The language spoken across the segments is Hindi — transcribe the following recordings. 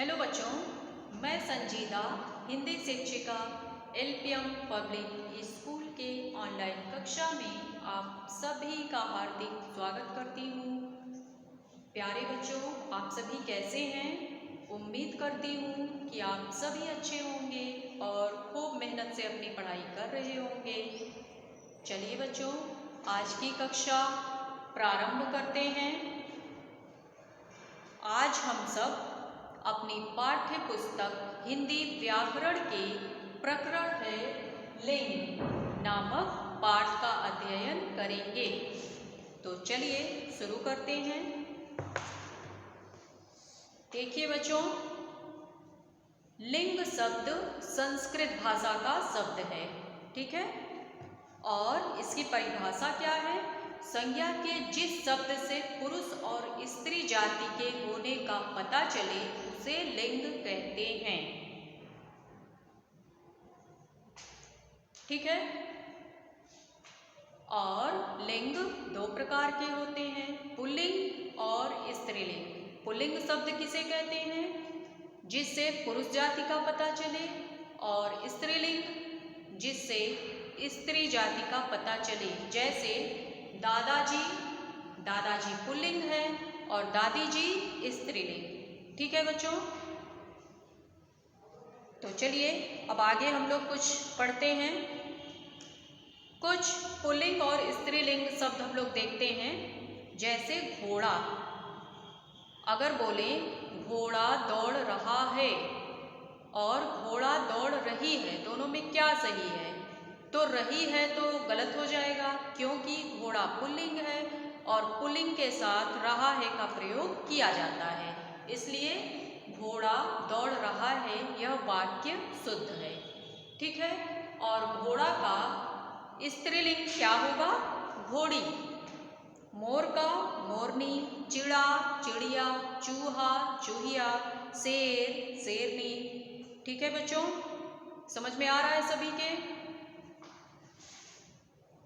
हेलो बच्चों, मैं संजीदा हिंदी शिक्षिका एलपीएम पब्लिक स्कूल के ऑनलाइन कक्षा में आप सभी का हार्दिक स्वागत करती हूँ। प्यारे बच्चों, आप सभी कैसे हैं? उम्मीद करती हूँ कि आप सभी अच्छे होंगे और खूब मेहनत से अपनी पढ़ाई कर रहे होंगे। चलिए बच्चों, आज की कक्षा प्रारंभ करते हैं। आज हम सब अपनी पाठ्य पुस्तक हिंदी व्याकरण के प्रकरण है लिंग नामक पाठ का अध्ययन करेंगे। तो चलिए शुरू करते हैं। देखिए बच्चों, लिंग शब्द संस्कृत भाषा का शब्द है, ठीक है। और इसकी परिभाषा क्या है? संज्ञा के जिस शब्द से पुरुष और स्त्री जाति के होने का पता चले उसे लिंग कहते हैं, ठीक है। और लिंग दो प्रकार के होते हैं, पुल्लिंग और स्त्रीलिंग। पुल्लिंग शब्द किसे कहते हैं? जिससे पुरुष जाति का पता चले, और स्त्रीलिंग जिससे स्त्री जाति का पता चले। जैसे दादाजी, दादाजी पुल्लिंग है और दादी जी स्त्रीलिंग, ठीक है बच्चों। तो चलिए अब आगे हम लोग कुछ पढ़ते हैं। कुछ पुल्लिंग और स्त्रीलिंग शब्द हम लोग देखते हैं। जैसे घोड़ा, अगर बोले घोड़ा दौड़ रहा है और घोड़ा दौड़ रही है, दोनों में क्या सही है? तो रही है तो गलत हो जाएगा, क्योंकि घोड़ा पुल्लिंग है और पुल्लिंग के साथ रहा है का प्रयोग किया जाता है, इसलिए घोड़ा दौड़ रहा है यह वाक्य शुद्ध है, ठीक है। और घोड़ा का स्त्रीलिंग क्या होगा? घोड़ी। मोर का मोरनी, चिड़ा चिड़िया, चूहा चूहिया, शेर शेरनी, ठीक है बच्चों। समझ में आ रहा है सभी के?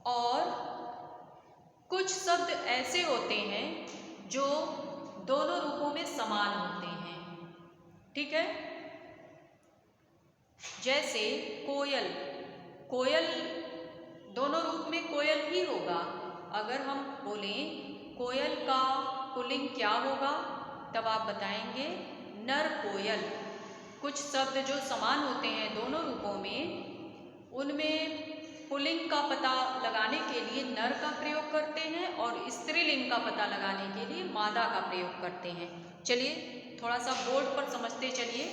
और कुछ शब्द ऐसे होते हैं जो दोनों रूपों में समान होते हैं, ठीक है। जैसे कोयल, कोयल दोनों रूप में कोयल ही होगा। अगर हम बोलें कोयल का पुल्लिंग क्या होगा, तब आप बताएंगे नर कोयल। कुछ शब्द जो समान होते हैं दोनों रूपों में, उनमें पुल्लिंग का पता लगाने के लिए नर का प्रयोग करते हैं और स्त्रीलिंग का पता लगाने के लिए मादा का प्रयोग करते हैं। चलिए थोड़ा सा बोर्ड पर समझते चलिए।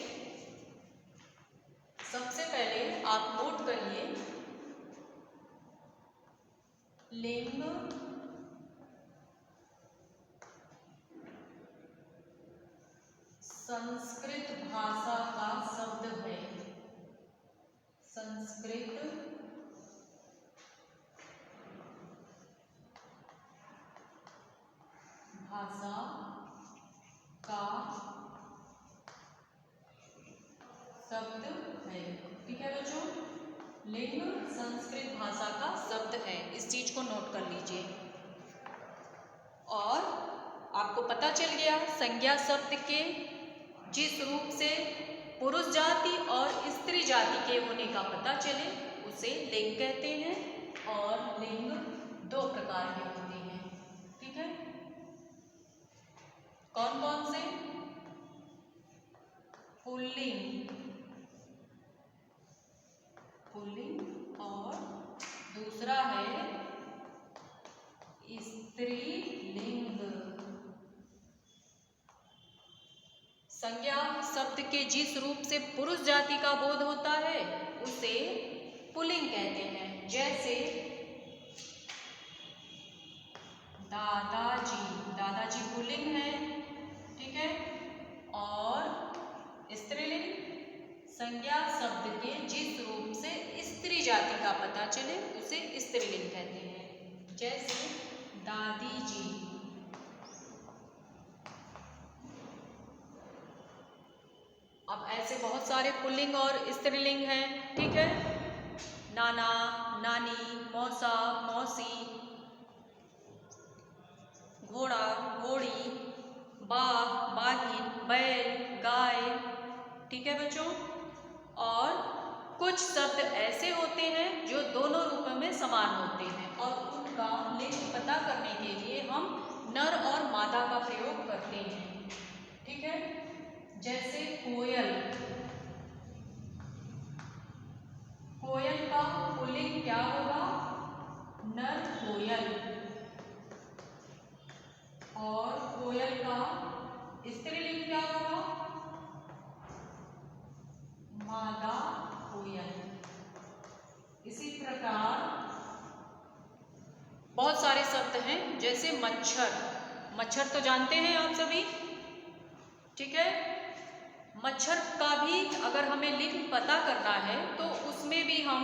सबसे पहले आप नोट करिए, लिंग संस्कृत भाषा का शब्द है। संस्कृत भाषा का शब्द है, ठीक है बच्चों। लिंग संस्कृत भाषा का शब्द है, इस चीज को नोट कर लीजिए। और आपको पता चल गया संज्ञा शब्द के जिस रूप से पुरुष जाति और स्त्री जाति के होने का पता चले उसे लिंग कहते हैं। और लिंग दो प्रकार के होते हैं, ठीक है। कौन कौन से? पुल्लिंग, पुल्लिंग, और दूसरा है स्त्रीलिंग। संज्ञा शब्द के जिस रूप से पुरुष जाति का बोध होता है उसे पुल्लिंग कहते हैं। जैसे दादाजी, दादाजी पुल्लिंग है, ठीक है। और स्त्रीलिंग संज्ञा शब्द के जिस रूप से स्त्री जाति का पता चले उसे स्त्रीलिंग कहते हैं। जैसे दादी जी, अब ऐसे बहुत सारे पुल्लिंग और स्त्रीलिंग हैं, ठीक है। नाना नानी, मौसा मौसी, घोड़ा घोड़ी, बाघ बाघिन, बैल गाय, ठीक है बच्चों। और कुछ शब्द ऐसे होते हैं जो दोनों रूपों में समान होते हैं और उनका लिंग पता करने के लिए हम नर और मादा का प्रयोग करते हैं। ठीक है, जैसे कोयल। कोयल का पुल्लिंग क्या होगा? नर कोयल। और कोयल का स्त्रीलिंग क्या होगा? मादा कोयल। इसी प्रकार बहुत सारे शब्द हैं, जैसे मच्छर। मच्छर तो जानते हैं आप सभी, ठीक है। मच्छर का भी अगर हमें लिंग पता करना है तो उसमें भी हम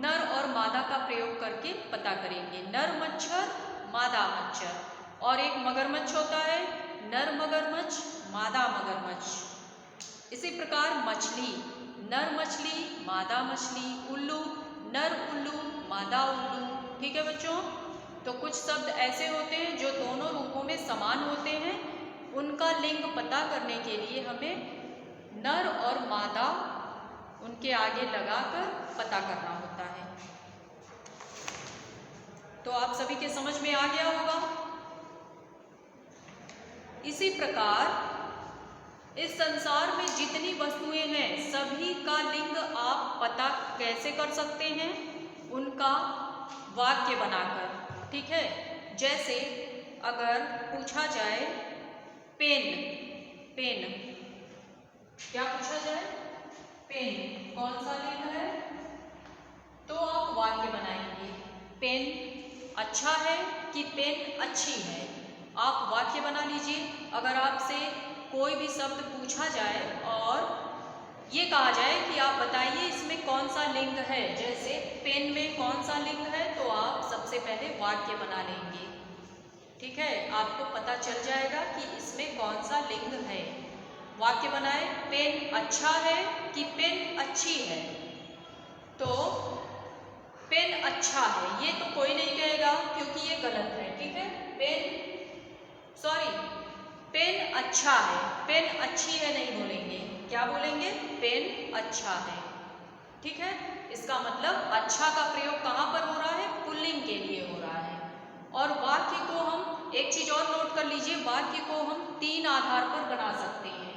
नर और मादा का प्रयोग करके पता करेंगे। नर मच्छर, मादा मच्छर। और एक मगरमच्छ होता है, नर मगरमच्छ, मादा मगरमच्छ। इसी प्रकार मछली, नर मछली, मादा मछली। उल्लू, नर उल्लू, मादा उल्लू। ठीक है बच्चों। तो कुछ शब्द ऐसे होते हैं जो दोनों रूपों में समान होते हैं, उनका लिंग पता करने के लिए हमें नर और मादा उनके आगे लगाकर पता करना होता है। तो आप सभी के समझ में आ गया होगा। इसी प्रकार इस संसार में जितनी वस्तुएं हैं सभी का लिंग आप पता कैसे कर सकते हैं? उनका वाक्य बनाकर। ठीक है, जैसे अगर पूछा जाए पेन, पेन क्या पूछा जाए? पेन कौन सा लिंग है? तो आप वाक्य बनाएंगे, पेन अच्छा है कि पेन अच्छी है। आप वाक्य बना लीजिए। अगर आपसे कोई भी शब्द पूछा जाए और ये कहा जाए कि आप बताइए इसमें कौन सा लिंग है, जैसे पेन में कौन सा लिंग है, तो आप सबसे पहले वाक्य बना लेंगे। ठीक है, आपको पता चल जाएगा कि इसमें कौन सा लिंग है। वाक्य बनाए, पेन अच्छा है कि पेन अच्छी है। तो पेन अच्छा है ये तो कोई नहीं कहेगा क्योंकि ये गलत है। ठीक है, पेन अच्छा है, पेन अच्छी है नहीं बोलेंगे, क्या बोलेंगे? पेन अच्छा है। ठीक है, इसका मतलब अच्छा का प्रयोग कहाँ पर हो रहा है? पुल्लिंग के लिए हो रहा है। और वाक्य को हम एक चीज और नोट कर लीजिए, वाक्य को हम 3 आधार पर बना सकते हैं।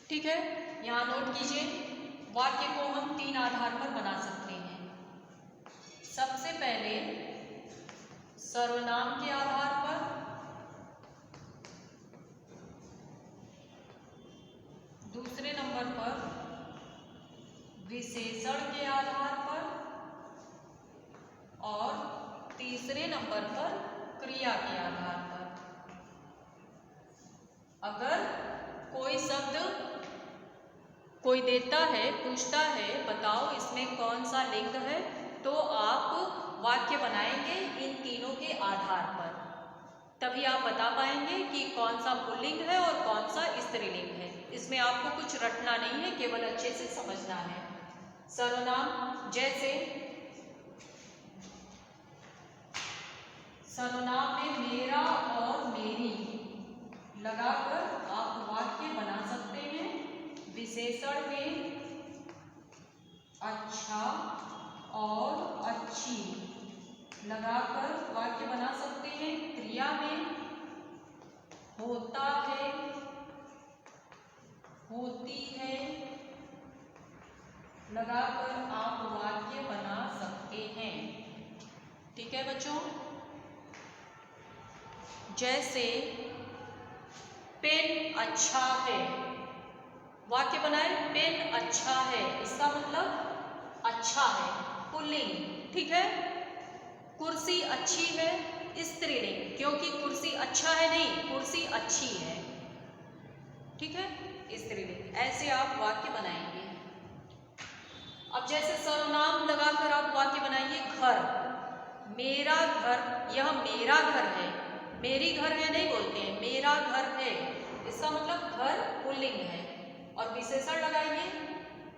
ठीक है, यहाँ नोट कीजिए, वाक्य को हम 3 आधार पर बना सकते हैं। सबसे पहले सर्वनाम के आधार पर, दूसरे नंबर पर विशेषण के आधार पर और तीसरे नंबर पर क्रिया के आधार पर। अगर कोई शब्द कोई देता है, पूछता है बताओ इसमें कौन सा लिंग है, तो आप वाक्य बनाएंगे इन तीनों के आधार पर। तभी आप बता पाएंगे कि कौन सा पुल्लिंग है और कौन सा स्त्रीलिंग है। इसमें आपको कुछ रटना नहीं है, केवल अच्छे से समझना है। सर्वनाम, जैसे सर्वनाम में मेरा और मेरी लगाकर आप वाक्य बना सकते हैं। विशेषण में अच्छा और अच्छी लगाकर वाक्य बना सकते हैं। क्रिया में होता है, होती है लगाकर आप वाक्य बना सकते हैं। ठीक है बच्चों, जैसे पेन अच्छा है, वाक्य बनाए पेन अच्छा है, इसका मतलब अच्छा है, पुल्लिंग। ठीक है, कुर्सी अच्छी है, स्त्रीलिंग, क्योंकि कुर्सी अच्छा है नहीं, कुर्सी अच्छी है। ठीक है, स्त्रीलिंग। ऐसे आप वाक्य बनाएंगे। अब जैसे सर्वनाम लगाकर आप वाक्य बनाइए, घर, मेरा घर, यह मेरा घर है, मेरी घर है नहीं बोलते हैं, मेरा घर है, इसका मतलब घर पुल्लिंग है। और विशेषण लगाइए,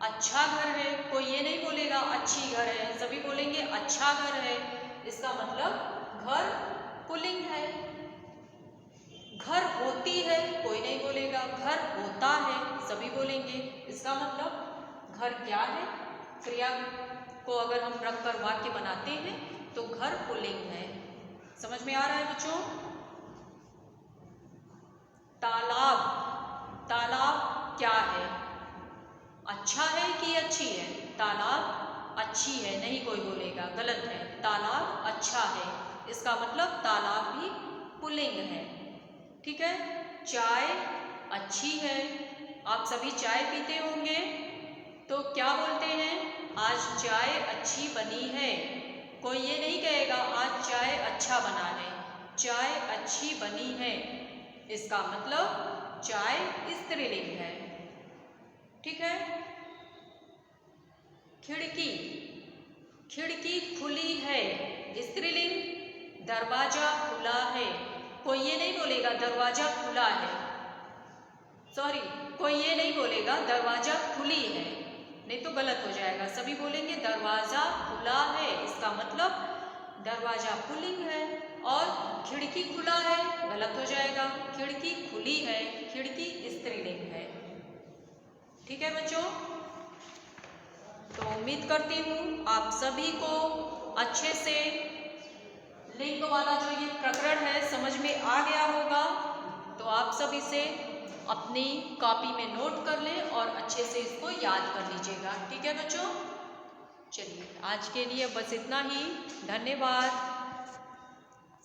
अच्छा घर है, कोई ये नहीं बोलेगा अच्छी घर है, सभी बोलेंगे अच्छा घर है, इसका मतलब घर पुल्लिंग है। घर होती है, कोई नहीं बोलेगा घर होता है, सभी बोलेंगे। इसका मतलब घर क्या है, क्रिया को अगर हम रखकर वाक्य बनाते हैं तो घर पुल्लिंग है। समझ में आ रहा है बच्चों? तालाब, तालाब क्या है? अच्छा है कि अच्छी है? तालाब अच्छी है, नहीं कोई बोलेगा, गलत है। तालाब अच्छा है, इसका मतलब तालाब भी पुल्लिंग है। ठीक है। चाय अच्छी है, आप सभी चाय पीते होंगे तो क्या बोलते हैं? आज चाय अच्छी बनी है। कोई ये नहीं कहेगा आज चाय अच्छा बना है। चाय अच्छी बनी है, इसका मतलब चाय स्त्रीलिंग है। ठीक है। खिड़की, खिड़की खुली है, स्त्रीलिंग। दरवाजा खुला है, कोई ये नहीं बोलेगा दरवाजा खुला है, सॉरी, कोई ये नहीं बोलेगा दरवाजा खुली है, नहीं तो गलत हो जाएगा। सभी बोलेंगे दरवाजा खुला है, इसका मतलब दरवाजा पुल्लिंग है। और खिड़की खुला है, गलत हो जाएगा, खिड़की खुली है, खिड़की स्त्रीलिंग है। ठीक है बच्चों, तो उम्मीद करती हूँ आप सभी को अच्छे से लिंग वाला जो ये प्रकरण है समझ में आ गया होगा। तो आप सब इसे अपनी कॉपी में नोट कर लें और अच्छे से इसको याद कर लीजिएगा। ठीक है बच्चों, चलिए आज के लिए बस इतना ही। धन्यवाद।